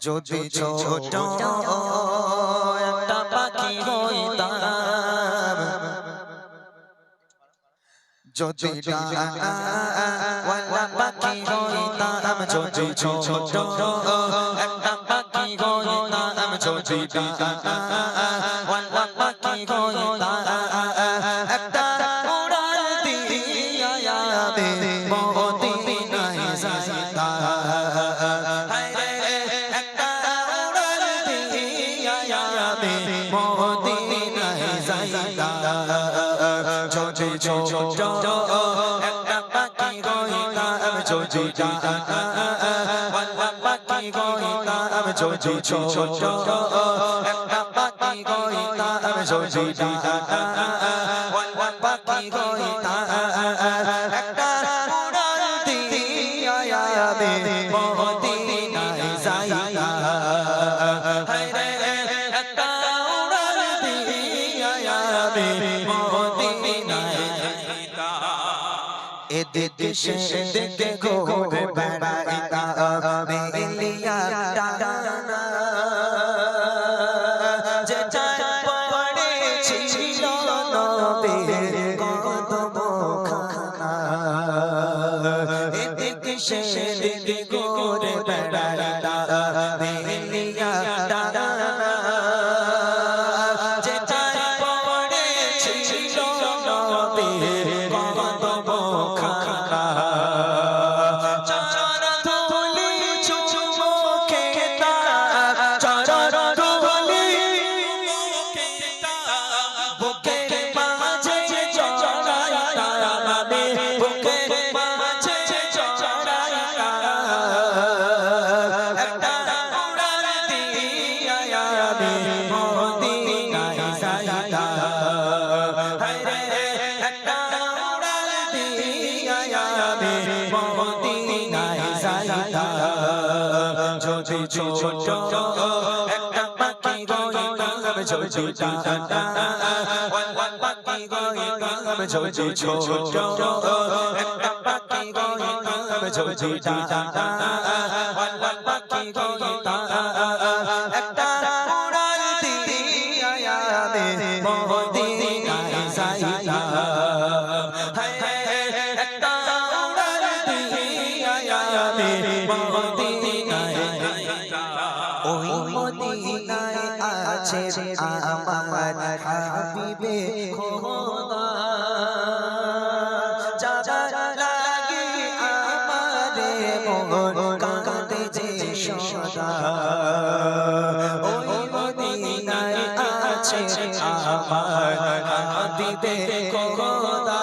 যদি ছোট একটা পাখি হইতাম, যদি ডানাওয়ালা পাখি হইতাম, যদি ছোট একটা পাখি হইতাম, যদি ডানাওয়ালা পাখি হইতাম, একটা উড়াল দিয়া আমি মদিনায় যাইতাম। হায়রে একটা উড়াল দিয়া আমি মদিনায় যাইতাম। যদি ছোট একটা পাখি হইতাম, যদি ডানাওয়ালা পাখি হইতাম, যদি ছোট একটা পাখি হইতাম, যদি ডানাওয়ালা পাখি হইতাম, একটা উড়াল দিয়া আমি মদিনায় যাইতাম। হায়রে একটা উড়াল দিয়া আমি মদিনায় যাইতাম। এদিকে সেদিকে ঘুরে বেড়াইতাম মেলিয়া ডানা, যেটায় পড়েছিল নবীর কদমখানা। এদিকে সেদিকে ঘুরে বেড়াইতাম মেলিয়া ডানা, যেটায় পড়েছিল নবীর কদমখানা। চরণ ধুলি চুমো খেতাম, চরণ ধুলি বুকের মাঝে জড়াইতাম আমি, বুকের মাঝে জড়াইতাম। একটা উড়াল দিয়া আমি মদিনায় যাইতাম। হায়রে একটা উড়াল দিয়া আমি মদিনায় যাইতাম। যদি ছোট একটা পাখি হইতাম, যদি ডানাওয়ালা পাখি হইতাম, যদি ছোট একটা পাখি হইতাম, যদি ডানাওয়ালা পাখি হইতাম, একটা উড়াল দিয়া আমি মদিনায় যাইতাম। হায়রে একটা উড়াল দিয়া আমি মদিনায় যাইতাম। ওই মদিনায় আছে আমার হাবিবে খোদা, যার লাগি আমারে মন কাঁদে যে সদা। ওই মদিনায় আছে আমার হাবিবে খোদা,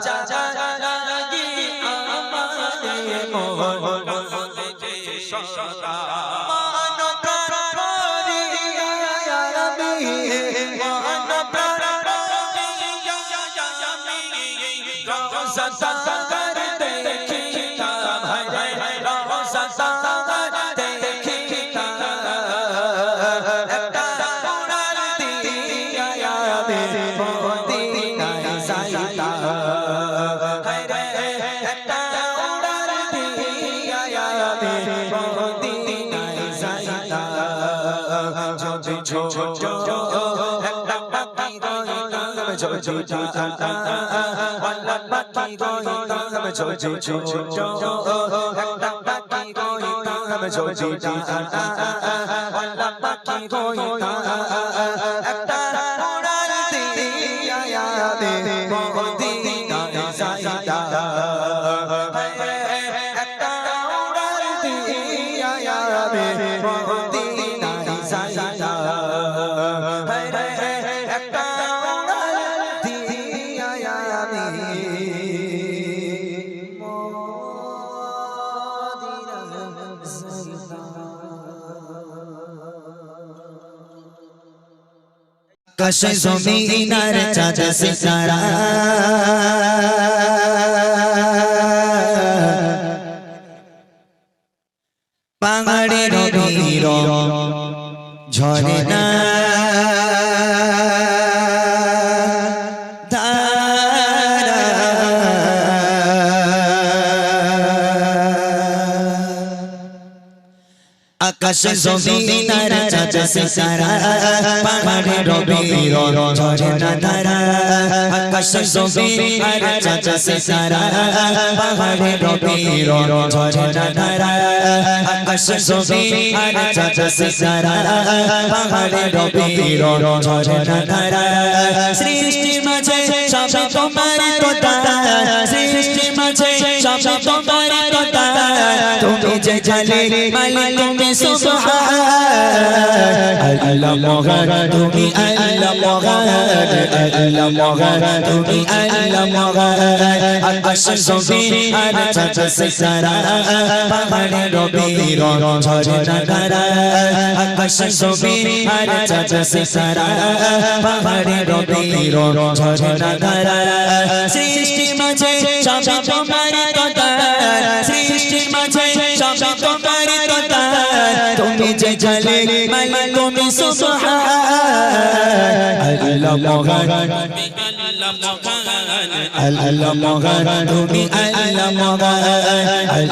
যার লাগি আমারে মন কাঁদে যে সদা। সাগর দেখিতাম, হায়রে রওজা সাগর দেখিতাম, একটা উড়াল দিয়া আমি মদিনায় যাইতাম। হায়রে একটা উড়াল দিয়া আমি মদিনায় যাইতাম। যদি ছোট একটা পাখি হইতাম, যদি ডানাওয়ালা পাখি হইতাম, যদি ছোট একটা পাখি হইতাম, যদি ডানাওয়ালা পাখি হইতাম, একটা উড়াল দিয়া আমি মদিনায় যাইতাম। হায়রে একটা উড়াল দিয়া আমি মদিনায় যাইতাম। হায়রে একটা উড়াল দিয়া আমি মদিনায় যাইতাম। আকাশে জমিন আর চাঁদ সিতারা, পাহাড়ে নদীর ঝরনা, আকাশ জমিন আর চাঁদ সিতারা পাহাড়ে রবির ঝরে না ধারা আকাশ জমিন আর চাঁদ সিতারা পাহাড়ে রবির ঝরে না ধারা আকাশ জমিন আর চাঁদ সিতারা পাহাড়ে রবির ঝরে না ধারা সৃষ্টির মাঝে সব তোমার কথা সৃষ্টির মাঝে সব তোমার কথা তুমি যে জালে মালিক তুমি সুবহান আল্লাহ মহান তুমি আল্লাহ মহান আল্লাহ মহান তুমি আল্লাহ মহান আকাশ জমিন আর চাঁদ সিতারা পাহাড়ে রবির ঝরে না ধারা আকাশ জমিন আর চাঁদ সিতারা পাহাড়ে রবির ঝরে না ধারা সৃষ্টির মাঝে সব তোমার কথা সৃষ্টির মাঝে সব তোমার কথা তুমি যে জালে মালিক তুমি সুবহান আল্লাহ মহান আল্লাহ মহান তুমি আল্লাহ মহান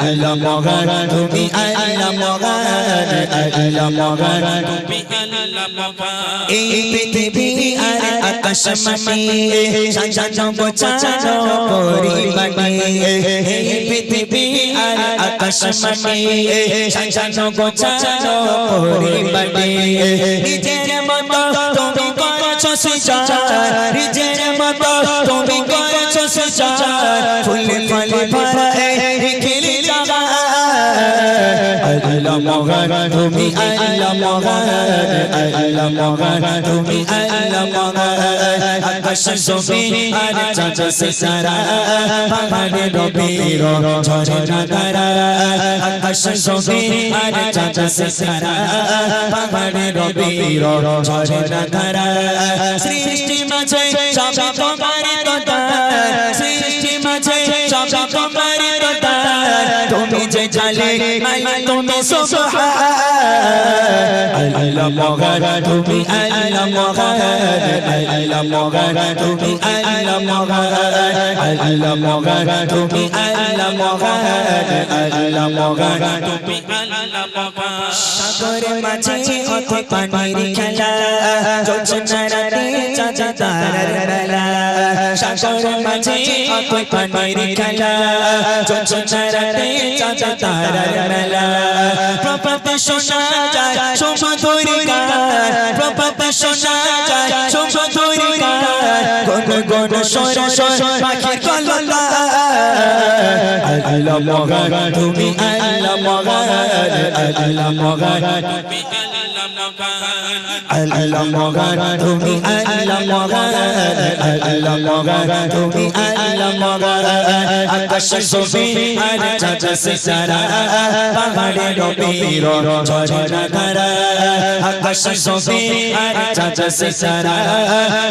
আল্লাহ মহান তুমি আল্লাহ মহান আল্লাহ মহান তুমি আল্লাহ মহান এই পৃথিবী আর আকাশ মাটি সাজানো গোছানো পরিবারে এই পৃথিবী আর আকাশ মাটি সাজানো গোছানো পরিবারে নিজের মতো তুমি করেছো সৃজন নিজের মতো তুমি করেছো সৃজন ফুলে ফলে ভরা এই খেলি জাগা আল্লাহ মহান তুমি আল্লাহ মহান আল্লাহ মহান তুমি আল্লাহ মহান আকাশ জমিন আর চাঁদ সিতারা পাহাড়ে রবির ঝরে না ধারা আকাশ জমিন আর চাঁদ সিতারা পাহাড়ে রবির ঝরে না ধারা সৃষ্টির মাঝে সব তোমার কথা সৃষ্টির মাঝে সব তোমার কথা তুমি যে জালে মালিক তুমি সুবহান আল্লাহ মহান তুমি আল্লাহ মহান আল্লাহ মহান তুমি আল্লাহ মহান আল্লাহ মহান তুমি আল্লাহ মহান আল্লাহ মহান তুমি আল্লাহ মহান সাগরের মাঝে অথ পানির খেলা জোছনা রাতে চাঁদ তারার বেলা সাগরের মাঝে অথ পানির খেলা জোছনা রাতে চাঁদ তারার বেলা প্রপাতে শোনা যায় সুমধুর গান প্রপাতে শোনা যায় সুমধুর গান গুন গুন স্বর স্বর পাখির কললা আল্লাহ মহান তুমি আল্লাহ মহান আল্লাহ মহান তুমি আল্লাহ মহান আল্লাহ মহান তুমি আল্লাহ মহান আল্লাহ মহান তুমি আল্লাহ মহান আকাশ জমিন আর চাঁদ সিতারা পাহাড়ে রবির ঝরে না ধারা আকাশ জমিন আর চাঁদ সিতারা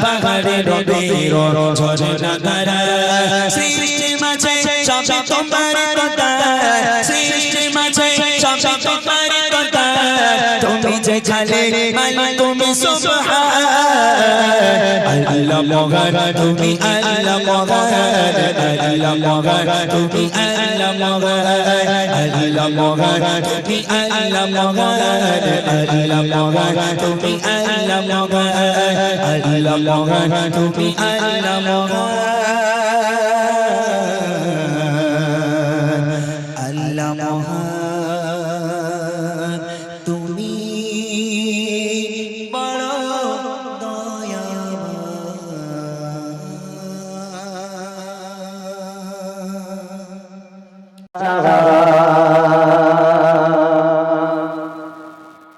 পাহাড়ে রবির ঝরে না ধারা সৃষ্টির মাঝে সব তোমার কথা সৃষ্টির মাঝে সব তোমার কথা তুমি যে জালে মালিক তুমি সুবহান আল্লাহ মহান তুমি আল্লাহ মহান আল্লাহ মহান তুমি আল্লাহ মহান আল্লাহ মহান তুমি আল্লাহ মহান আল্লাহ মহান তুমি আল্লাহ মহান আল্লাহ মহান তুমি আল্লাহ মহান আল্লাহ মহান তুমি বড়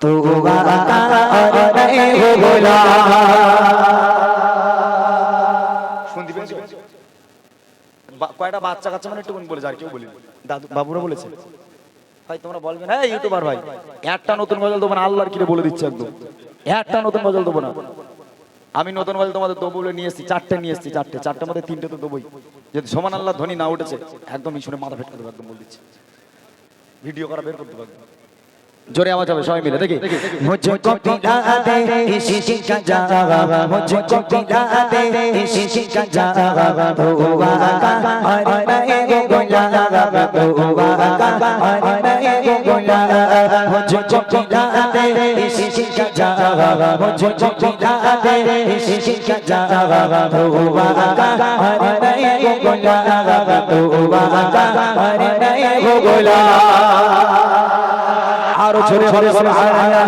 तू गाता और नहीं हो बोला শুনতে পেয়েছো কয়টা বাচ্চা কাচ্চা মানে একটু বলে আর কেউ বলি দাদু বাবুরা বলেছে ভাই তোমরা বলবেন হ্যাঁ ইউটিউবার ভাই একটা নতুন গজল দেবো না আল্লাহর কিরে বলে দিচ্ছে একদম একটা নতুন গজল দেবো না আমি নতুন গজল তোমাদের দেবো বলে নিয়ে এসেছি চারটে নিয়ে এসেছি চারটের মধ্যে তিনটে তো দেবোই যদি সমান আল্লাহ ধ্বনি না উঠেছে একদম শুনে মাথা ফেটে দেবো একদম বলে দিচ্ছি ভিডিও করা বের করতে পারবো जोरे आवाज হবে সবাই मिले देखिए मुझको पिला दे इसी का जवाब मुझको पिला दे इसी का जवाब हुआ का और मैं गुलाब हुआ का और मैं गुलाब मुझको पिला दे इसी का जवाब मुझको पिला दे इसी का जवाब हुआ का और मैं गुलाब हुआ का और मैं गुलाब आरो छोरे छोरे सुभान अल्लाह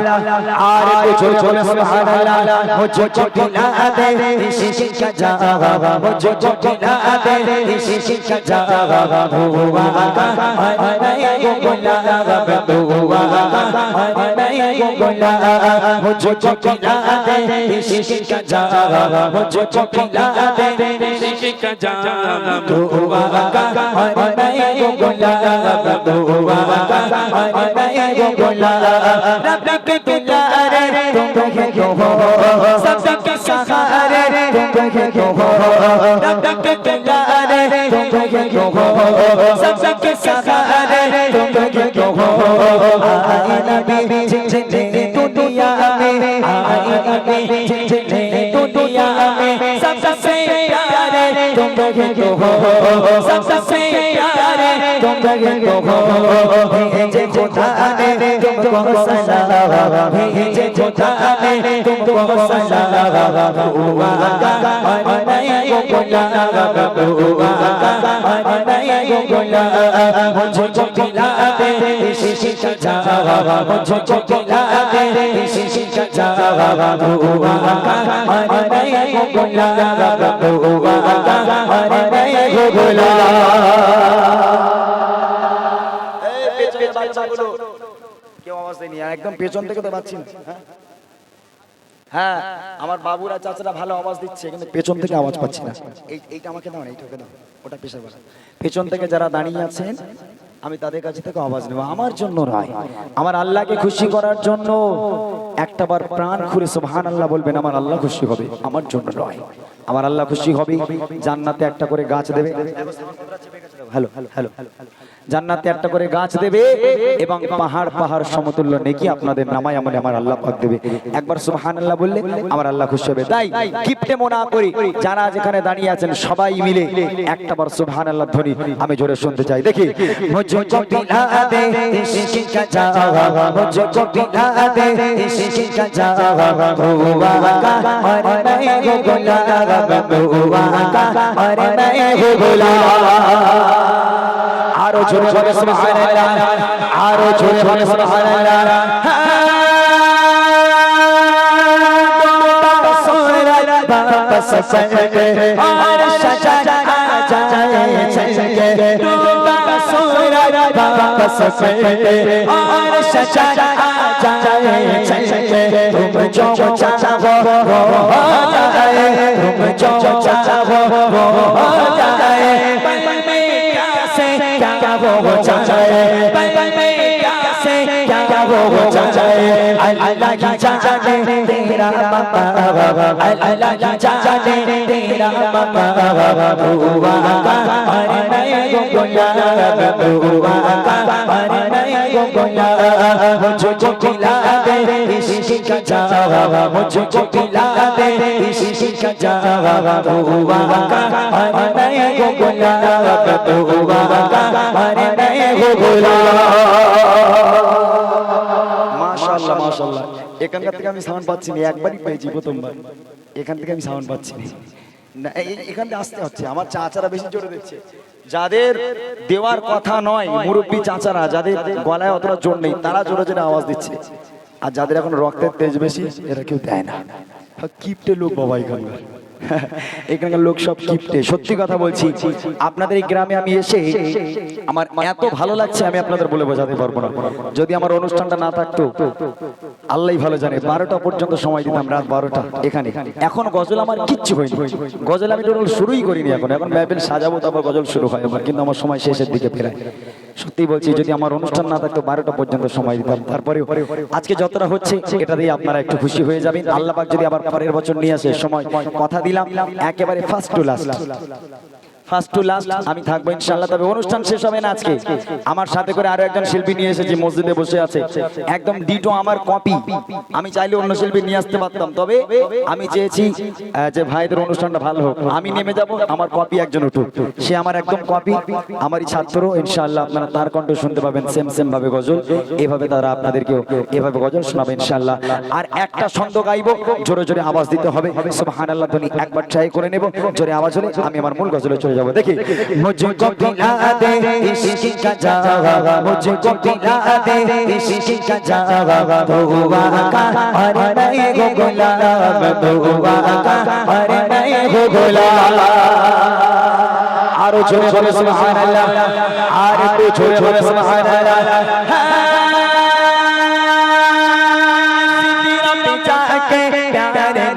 आरे छोरे छोरे सुभान अल्लाह मुझको पिला दे इसी का जवाब मुझको पिला दे इसी का जवाब हुआ का और मैं गुलाब हुआ का और मैं गुलाब मुझको पिला दे इसी का जवाब मुझको पिला दे इसी का जवाब हुआ का और मैं गुलाब हुआ का और मैं रब के दुलारे तुम क्यों हो सबके सहारे तुम क्यों हो रब के दुलारे तुम क्यों हो सबके सहारे तुम क्यों हो आए नबी जितने दुनिया में आए नबी जितने दुनिया में सबसे प्यारे तुम क्यों हो सबसे प्यारे तुम क्यों हो भेजे खुदा ने तुमको सलाम भेजे खुदा ने तुमको सलाम हुआ का और मैं गुलाब हुआ का और मैं गुलाब मुझको पिला दे इसी का जवाब मुझको पिला दे इसी का जवाब हुआ का और मैं गुलाब हुआ का और मैं गुलाब কেউ আওয়াজ দেয়নি একদম পেছন থেকে তো পাচ্ছি না হ্যাঁ আমার বাবুরা চাচারা ভালো আওয়াজ দিচ্ছে কিন্তু পেছন থেকে আওয়াজ পাচ্ছি না এইটা আমাকে দাও না এইটাকে দাও ওটা পেছার বাসা পেছন থেকে যারা দাঁড়িয়ে আছেন আমি তাদের কাছে থেকে আওয়াজ নেব আমার জন্য নয় আমার আল্লাহকে খুশি করার জন্য একটাবার প্রাণ খুলে সুবহানাল্লাহ বলবেন আমার আল্লাহ খুশি হবে আমার জন্য নয় আমার আল্লাহ খুশি হবে জান্নাতে একটা করে গাছ দেবে হ্যালো হ্যালো হ্যালো জান্নাতে একটা করে গাছ দেবে এবং পাহাড় পাহাড় সমতুল্য নেকি আপনাদের নামায় আমলে আমার আল্লাহ পাক দেবে একবার সুবহানাল্লাহ বললে আমার আল্লাহ খুশি হবে তাই কিপটে মনে করি যারা যেখানে দাঁড়িয়ে আছেন সবাই মিলে একটাবার সুবহানাল্লাহ ধ্বনি আমি জোরে শুনতে চাই দেখি মুঝকো পিলা দে ইসি কা জवाब মুঝকো পিলা দে ইসি কা জवाब हुआ का और मैं गुलाब हुआ का और मैं गुलाब आरो छोरे छोरे सुभान अल्लाह आरो छोरे छोरे सुभान अल्लाह वापस सके और सजा जाए चलके वापस सके और सजा जाए चलके तुम जो चाहो वो हो जाए तुम जो चाहो वो हो जाए क्या वो हो जाए कैसे क्या वो हो जाए अल्लाह की जाने तेरा बाबा अल्लाह की जाने तेरा बाबा हुआ का और मैं गुलाब हुआ का और मैं गुलाब मुझको पिला दे इसी का जवाब मुझको पिला दे इसी का जवाब हुआ का और मैं गुलाब हुआ का और मैं गुलाब মাশাআল্লাহ মাশাআল্লাহ এখানকার থেকে আমি সাউন্ড পাচ্ছি না একবারই পেয়েছি প্রথমবার এখান থেকে আমি সাউন্ড পাচ্ছি না এখান থেকে আসতে হচ্ছে আমার চাচারা বেশি জোরে দিচ্ছে যাদের দেওয়ার কথা নয় মুরব্বি চাচারা যাদের গলায় অতটা জোর নেই তারা জোরে জোরে আওয়াজ দিচ্ছে আর যাদের এখন রক্তের তেজ বেশি এরা কেউ দেয় না কিপটে লোক বাবা এখানকার এখানকার লোক সব কিপটে সত্যি কথা বলছি আপনাদের এই গ্রামে আমি এসে আমার এত ভালো লাগছে আমি আপনাদের বলে বোঝাতে পারবো না যদি আমার অনুষ্ঠানটা না থাকতো আল্লাহই ভালো জানে 12টা পর্যন্ত সময় দিতাম রাত 12টা এখানে এখন গজল আমার কিচ্ছু হয়নি গজল আমি টোটাল শুরুই করিনি এখন মেহফিল সাজাবো তারপর গজল শুরু হয় আবার কিন্তু আমার সময় শেষের দিকে ফেরায় সত্যি বলছি যদি আমার অনুষ্ঠান না থাকতো 12টা পর্যন্ত সময় দিতাম তারপরে আজকে যতটা হচ্ছে এটা দিয়ে আপনারা একটু খুশি হয়ে যাবেন আল্লাহ পাক যদি আবার পরের বছর নিয়ে আসে সময় কথা দিলাম একেবারে first to last first to last আমি থাকবো ইনশাআল্লাহ। তবে অনুষ্ঠান শেষ হবে না আজকে, আমার সাথে করে আরো একজন শিল্পী নিয়ে এসেছি, মসজিদে বসে আছে, একদম ডিটো আমার কপি। আমি চাইলে অন্য শিল্পী নিয়ে আসতে পারতাম, তবে আমি চেয়েছি যে ভাইদের অনুষ্ঠানটা ভালো হোক। আমি নেমে যাব, আমার কপি একজন উঠুক, সে আমার একদম কপি, আমারই ছাত্র। ইনশাআল্লাহ আপনারা তার কণ্ঠ শুনতে পাবেন, সেম সেম ভাবে গজল, এভাবে তারা আপনাদেরকেও এভাবে গজল শোনাবে ইনশাআল্লাহ। আর একটা ছন্দ গাইবো, জোরে জোরে আওয়াজ দিতে হবে, সুবহানাল্লাহ ধ্বনি একবার ট্রাই করে নেব, জোরে আওয়াজ হলে আমি আমার মূল গজলে চলে যাব। দেখি মুঝকো পিলা দে ইশক কা জাওয়া, মুঝকো পিলা দে ইশক কা জাওয়া, ধোয়া কা আরে নাই গো গোলাম, ধোয়া কা আরে নাই গো গোলাম। আরো জোরে জোরে সুবহানাল্লাহ, আর একটু জোরে জোরে সুবহানাল্লাহ।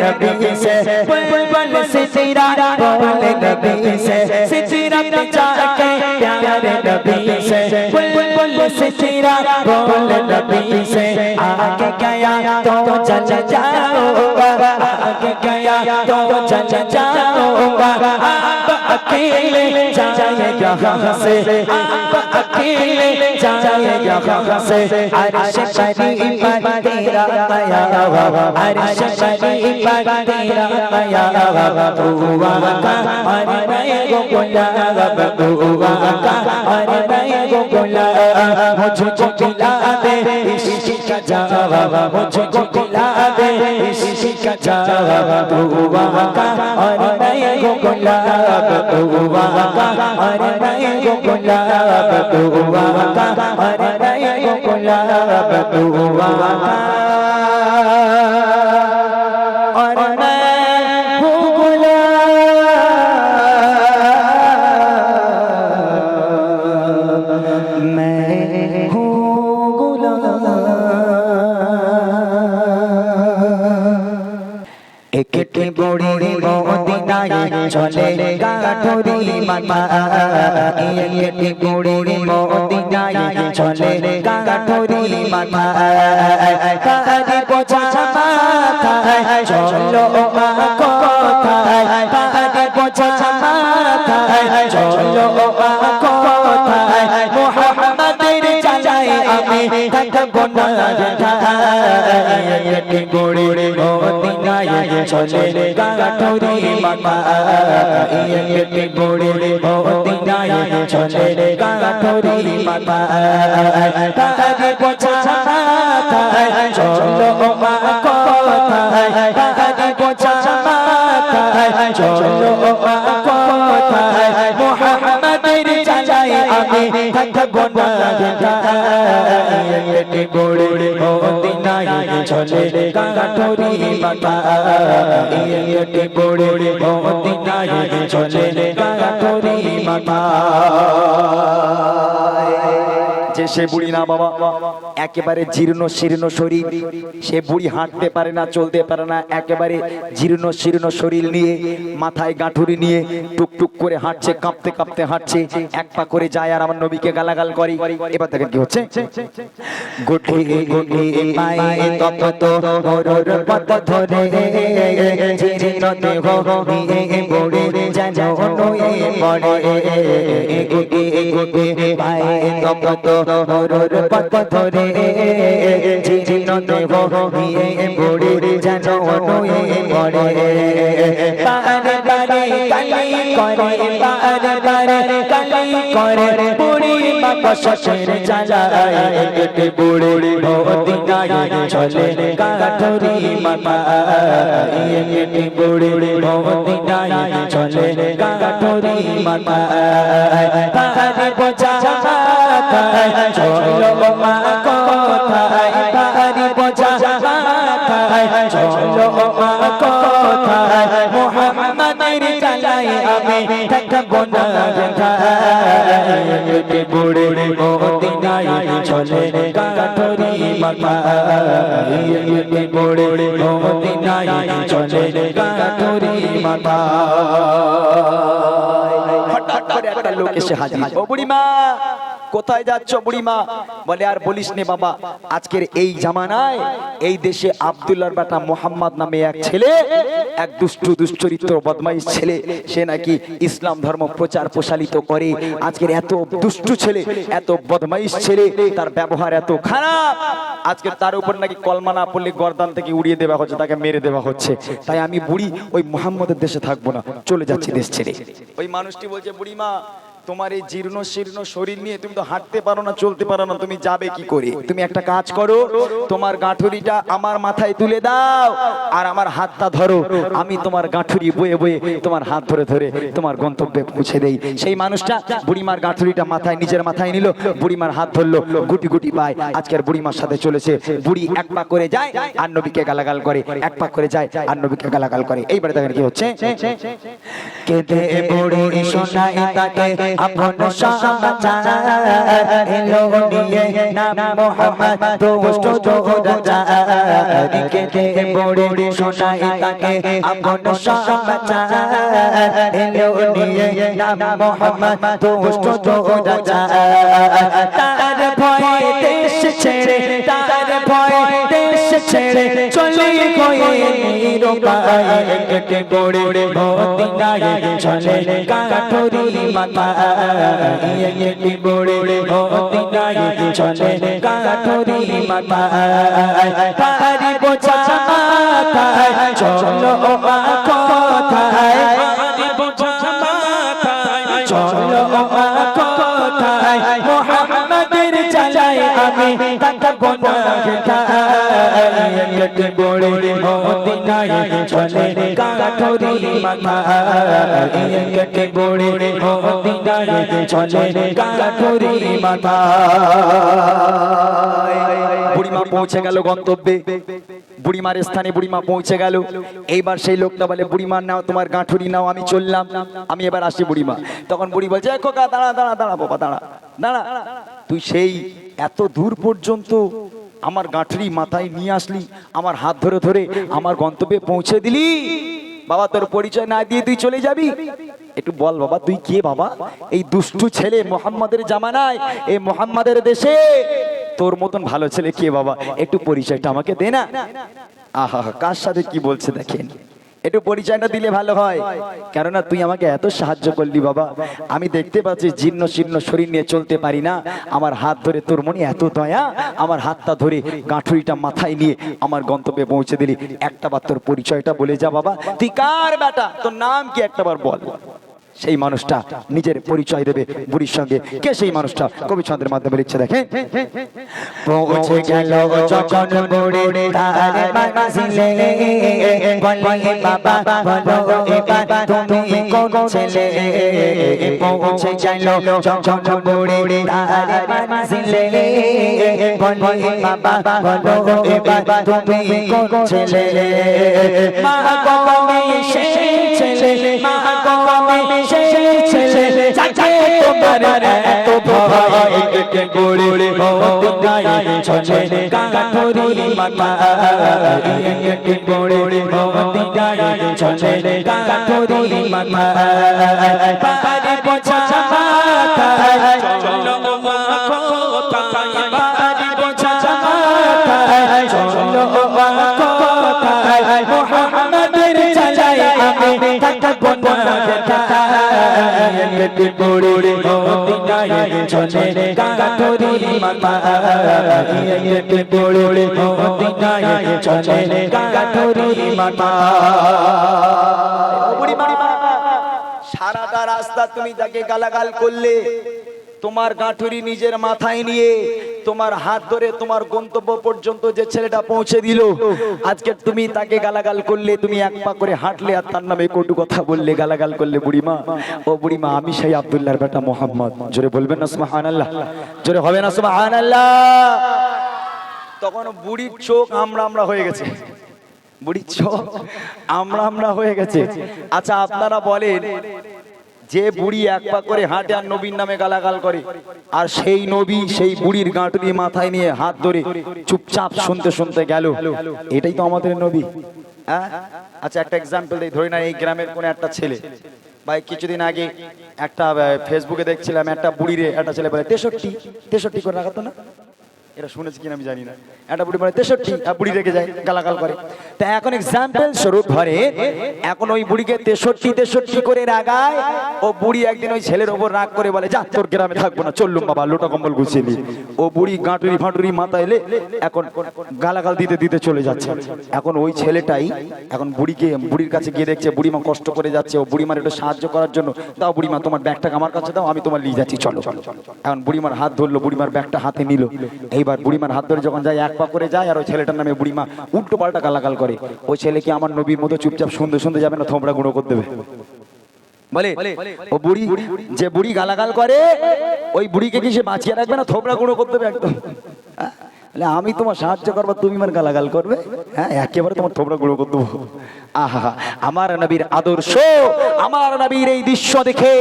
नबी से बुलबुल से तेरा बोले नबी से सितरा पे जाके प्यारे नबी से बुलबुल से तेरा बोले नबी से आगे गया तो चल जाऊंगा, आगे गया तो चल जाऊंगा। आप अकेले जाएगा यहाँ से, आप अकेले जाएगा यहाँ से। अर्श शरीफ पर तेरा आया, अर्श शरीफ पर तेरा आया, दुआ का अरे मैं गो गुलाब, दुआ का अरे मैं गो गुलाब। मुझको पिला दे इश्क का जवाब, मुझको पिला दे इश्क का जवाब, दुआ का अरे मैं गो गुलाब, दुआ का अरे मैं गो गुलाब, दुआ का अरे मैं गो गुलाब, दुआ का একটি বড়ি মদিনায় চলে গাঠরি মাথা, একটি বড়ি মদিনায় চলে গাঠরি মাথা। কারি বোঝা মাথায় চলো মা কোথায়, কারি বোঝা মাথায় চলো মা কোথায়। মুহাম্মাদের চাচাই আমি থাকবো না ঠায়, একটি বড়ি মদিনায় চলে গাঠরি মাথা, একটি বড়ি মদিনায় চলে গাঠরি মাথা। কারি বোঝা মাথায় চলো মা কোথায়, কারি বোঝা মাথায় চলো মা কোথায়। মুহাম্মাদের চাচাই আমি থাকবো না ঠায়, একটি বড়ি মদিনায় চলে গাঠরি মাথা, একটি বড়ি মদিনায় চলে গাঠরি মাথা। যে সে বুড়ি না বাবা, একেবারে জীর্ণ শীর্ণ শরীর, সে বুড়ি হাঁটতে পারে না, চলতে পারে না, একেবারে জীর্ণ শীর্ণ শরীর নিয়ে, মাথায় গাঁঠুরি নিয়ে টুকটুক করে হাঁটছে, কাঁপতে কাঁপতে হাঁটছে, এক পা করে যায় আর আমার নবীকে গালাগাল করে। এবার দেখেন কি হচ্ছে। গুটি গুটি পায়ে তপ্ত মোর পথ ধরে, জীর্ণ দেহ নিয়ে বুড়ি যেন নয়ে পড়ে। গুটি গুটি পায়ে তপ্ত মোর পথ ধরে, জীর্ণ দেহ নিয়ে বুড়ি যেন নয়ে পড়ে। বারে বারে কালি করে, বারে বারে কালি করে, বুড়ি বাবা শ্বশুর জ্বালায়। একটি বুড়ি মদিনায় চলে গাঠরি মাথা, একটি বুড়ি মদিনায় চলে গাঠরি মাথা। কারি বোঝা মাথায় চলো মা কোথায়, কারি বোঝা মাথায় চলো মা কোথায়। মুহাম্মাদের চালাই আমি থাকবো না ঠায়, একটি বুড়ি মদিনায় চলে গাঠরি মাথা, একটি বুড়ি মদিনায় চলে গাঠরি মাথা। হঠাৎ করে একটা লোক এসে হাজির। ও বুড়িমা কোথায় যাচ্ছ বুড়িমা? বলে আর বলিস নে বাবা, আজকের এই জামানায় এই দেশে আব্দুল্লাহর বেটা মোহাম্মদ নামে এক ছেলে, এক দুশ্চরিত্র বদমাইশ ছেলে, সে নাকি ইসলাম ধর্ম প্রচার প্রসারিত করে। আজকের এত দুষ্টু ছেলে, এত বদমাইশ ছেলে, তার ব্যবহার এত খারাপ, আজকে তার উপর নাকি কলমা না পড়লে গর্দান থেকে উড়িয়ে দেওয়া হচ্ছে, তাকে মেরে দেওয়া হচ্ছে। তাই আমি বুড়ি ওই মোহাম্মদের দেশে থাকবো না, চলে যাচ্ছি দেশ ছেড়ে। ওই মানুষটি বলছে বুড়িমা, তোমার এই জীর্ণ শীর্ণ শরীর নিয়ে তুমি তো হাঁটতে পারো না, চলতে পারো না, তুমি যাবে কি করে? তুমি একটা কাজ করো, তোমার গাঁঠুরিটা আমার মাথায় তুলে দাও আর আমার হাতটা ধরো, আমি তোমার গাঁঠুরি বয়ে বয়ে তোমার হাত ধরে ধরে তোমার গন্তব্যে পৌঁছে দেই। সেই মানুষটা বুড়িমার গাঁঠুরিটা মাথায়, নিজের মাথায় নিল, বুড়িমার হাত ধরলো, গুটি গুটি পায় আজকের বুড়িমার সাথে চলেছে। বুড়ি এক পা করে যায় আর নবীকে গালাগাল করে, এক পা করে যায় আর নবীকে গালাগাল করে। এইবারে দেখেন কি হচ্ছে। কেঁদে বুড়ি শোনাই তাকে আপন সমাচার, এলো নিয়ে নাম মোহাম্মদ দুষ্ট যোদ্ধার। কেঁদে বুড়ি শোনাই তাকে আপন সমাচার, এলো নিয়ে নাম মোহাম্মদ দুষ্ট যোদ্ধার। তার ভয়ে দেশ ছেড়ে, তার ভয়ে দেশ ছেড়ে চলে গিয়ে নিরুপায়। কেটে পড়ে মদিনায় চলে গাঁঠুরি মাথায়, কেটে পড়ে মদিনায় চলে গাঁঠুরি মাথায়। পারি বোঝা মাথায় চলো মা কোথায়, পারি বোঝা মাথায় চলো মা কোথায়। মোহাম্মদের চালায় আমি থাকবো না খায়, কেটে পড়ে মদিনায় চলে গাঁঠুরি মাথায়, কেটে পড়ে মদিনায় চলে গাঁঠুরি মাথায়। বুড়িমা পৌঁছে গেল গন্তব্যে, বুড়িমার স্থানে বুড়িমা পৌঁছে গেল। এইবার সেই লোকটা বলে বুড়িমার নাও, তোমার গাঁঠুরি নাও, আমি চললাম, আমি এবার আসি বুড়িমা। তখন বুড়ি বলছে খোকা দাঁড়া দাঁড়া দাঁড়া বাবা দাঁড়া দাঁড়া, তুই সেই এত দূর পর্যন্ত আমার গাঁঠুরি মাথায় নিয়ে আসলি, আমার হাত ধরে ধরে আমার গন্তব্যে পৌঁছে দিলি, বাবা তোর পরিচয় না দিয়ে তুই চলে যাবি? একটু বল বাবা তুই কে বাবা? এই দুষ্টু ছেলে মোহাম্মদের জামানায়, এই মোহাম্মদের দেশে তোর মতন ভালো ছেলে কে বাবা? একটু পরিচয়টা আমাকে দে না। আহা, কার সাথে কি বলছে দেখেন, একটু পরিচয়টা দিলে ভালো হয়, কেননা তুই আমাকে এত সাহায্য করলি বাবা, আমি দেখতে পাচ্ছি জীর্ণ শীর্ণ শরীর নিয়ে চলতে পারি না, আমার হাত ধরে তোর মনে এত দয়া, আমার হাতটা ধরে গাঁঠুরিটা মাথায় নিয়ে আমার গন্তব্যে পৌঁছে দিলি। একটা বার তোর পরিচয়টা বলে যা বাবা, তুই কার বেটা, তোর নাম কি একটা বার বল। সেই মানুষটা নিজের পরিচয় দেবে বুড়ির সঙ্গে। কে সেই মানুষটা? কবি ছন্দের মাধ্যমে লিখছে দেখেন। পৌঁছে গেল যখন বুড়ি তার মাঝিলে, বলে বাবা বলো এবার তুমি কোন ছেলে। পৌঁছে গেল যখন বুড়ি তার মাঝিলে, বলে বাবা বলো এবার তুমি কোন ছেলে। মা কমে সেই ছেলে, মা কমে সেই ছেলে, যাকে তোমার এত ভয়। কেটে পড়ে মদিনায় চলে গাঁঠুরি মাথায়, কেটে পড়ে মদিনায় চলে গাঁঠুরি মাথায়। পারি বোঝা মাথায় চলো মা কোথায়, পারি বোঝা মাথায় চলো মা কোথায়। মোহাম্মদের চালায় আমি থাকবো না খায়, কেটে পড়ে মদিনায় চলে গাঁঠুরি মাথায়, কেটে পড়ে মদিনায় চলে গাঁঠুরি মাথায়। সারাটা রাস্তা তুমি তাকে গালাগাল করলে, তোমার গাঁঠুরি নিজের মাথায় নিয়ে তোমার হাত ধরে তোমার গন্তব্য পর্যন্ত যে ছেলেটা পৌঁছে দিল, আজকে তুমি তাকে গালাগাল করলে, তুমি এক পা করে হাঁটলে আর তার নামে কটু কথা বললে, গালাগাল করলে। বুড়িমা, ও বুড়িমা, আমি সেই আব্দুল্লাহর বেটা মোহাম্মদ। জোরে বলবেন না সুবহানাল্লাহ? জোরে হবে না সুবহানাল্লাহ? তখন বুড়ির চোখ আমরা আমরা হয়ে গেছে, বুড়ির চোখ আমরা আমরা হয়ে গেছে। আচ্ছা আপনারা বলেন, যে বুড়ি এক পা করে হাঁটে আর নবীর নামে গালাগাল করে, আর সেই নবী সেই বুড়ির গাঁটুরি মাথায় নিয়ে হাত ধরে চুপচাপ শুনতে শুনতে গেল, এটাই তো আমাদের নবী। আচ্ছা একটা এক্সাম্পল দেই, ধরে না এই গ্রামের কোন একটা ছেলে ভাই কিছুদিন আগে একটা ফেসবুকে দেখছিলাম, একটা বুড়িরে একটা ছেলে বলে 63 করে রাখাতো না, এটা শুনেছি কিনা আমি জানি না, একটা বুড়ি বলে 63, আর বুড়ি রেখে যায়, গালাগাল করে। তা এখন এক্সাম্পল স্বরূপ ধরে, এখন ওই বুড়িকে 63 করে রাগায়, ও বুড়ি একদিন ওই ছেলের ওপর রাগ করে বলে, যা তোর গ্রামে থাকবো না, চললুম বাবা, লোটা কম্বল গুছিয়ে নি। ও বুড়ি গাঁটুরি ফাঁটুরি মাথা এলে এখন গালাগাল দিতে দিতে চলে যাচ্ছে। এখন ওই ছেলেটাই এখন বুড়ির কাছে গিয়ে দেখছে বুড়িমা কষ্ট করে যাচ্ছে, ও বুড়িমার একটু সাহায্য করার জন্য, দাও বুড়িমা তোমার ব্যাগটা আমার কাছে দাও, আমি তোমার নিয়ে যাচ্ছি, চলো। এখন বুড়িমার হাত ধরলো, বুড়িমার ব্যাগটা হাতে নিল। এইবার বুড়িমার হাত ধরে যখন যায়, এক পা করে যায়, আর ওই ছেলেটার নামে বুড়িমা উল্টো পাল্টা গালাগাল করে। ওই ছেলে কি আমার নবীর মতো চুপচাপ শুনতে শুনতে যাবে না, থোবড়া গুঁড়ো করে দেবে? বলে ও বুড়ি, যে বুড়ি গালাগাল করে ওই বুড়িকে কি সে বাঁচিয়ে রাখবে না, থোবড়া গুঁড়ো করে দেবে একদম? আমি তোমার সাহায্য করবো, তুমি আমার গালাগাল করবে? হ্যাঁ, একেবারে তোমার থোবড়া গুঁড়ো করে দেবো। আহা, আমার নবীর আদর্শ, আমার নবীর এই দৃশ্য দেখে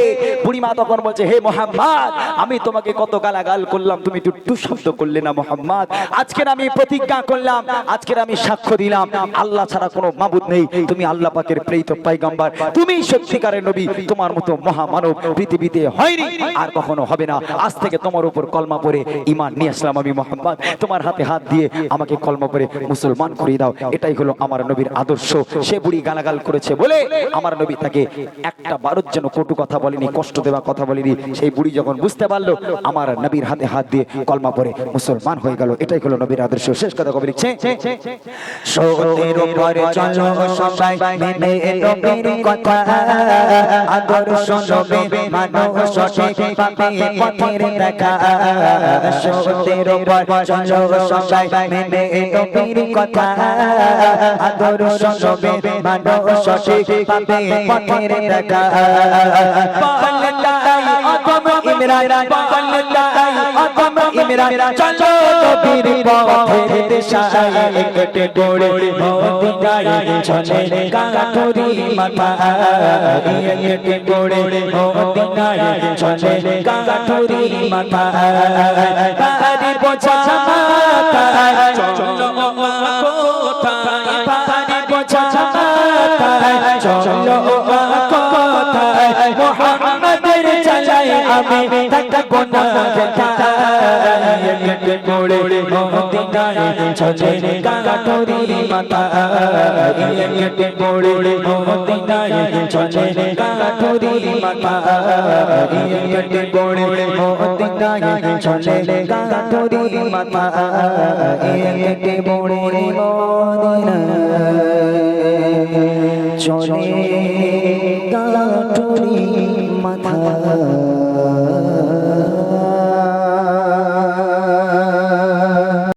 বুড়িমা তখন বলছে, হে মুহাম্মদ, আমি তোমাকে কত গালাগাল করলাম, তুমি টুট্টু শব্দ করলে না মুহাম্মদ। আজকের আমি প্রতিজ্ঞা করলাম, আজকের আমি সাক্ষ্য দিলাম, আল্লাহ ছাড়া কোনো মাবুদ নেই, তুমি আল্লাহ পাকের প্রেরিত পয়গম্বর, তুমি সত্যিকারের নবী, তোমার মতো মহামানব পৃথিবীতে হয়নি, আর কখনো হবে না। আজ থেকে তোমার উপর কলমা পড়ে ঈমান নিয়ে আসলাম আমি মুহাম্মদ, তোমার হাতে হাত দিয়ে আমাকে কলমা পড়ে মুসলমান করিয়ে দাও। এটাই হলো আমার নবীর আদর্শ। সে বুড়ি গালাগাল করেছে বলে আমার নবী তাকে একটা বারোর যেন কটু কথা বলেনি, কষ্ট দেওয়া কথা বলেনি। সেই বুড়ি যখন বুঝতে পারলো, আমার নবীর হাতে হাত দিয়ে কলমা পড়ে মুসলমান হয়ে গেল। এটাই হলো নবীর আদর্শ। শেষ কথা কবি লিখছে, সত্যের উপরে চলো সবাই, মেনে নবীর কথা, আদর্শ নবী মানো সঠিক পাবে পথের দেখা। সত্যের উপর চলো সবাই, মেনে নবীর কথা, আদর্শ নবী মানো সঠিক পাবে পথের দেখা। পাল্লাই আদম ইমরান, পাল্লাই আদম ইমরান, চলো নবীর পথের দিশায়, একটে পড়ে মদিনায় চলে কাঠুরি মাথা, একটে পড়ে মদিনায় চলে কাঠুরি মাথা। পারি বোঝা মাথায়, চলো মা কোথায়, পারি বোঝা মাথায়, চলো মা কোথায়, মুহাম্মাদের চালাই আমি থাকবো না কোথায়, একটে পড়ে মদিনায় চলে কাঠুরি মাথা, একটে পড়ে মদিনায় চলে কাঠুরি মাথা, একটে পড়ে মদিনায় চলে কাঠুরি মাথা, একটে পড়ে মদিনায় চলে কাঠুরি মাথা।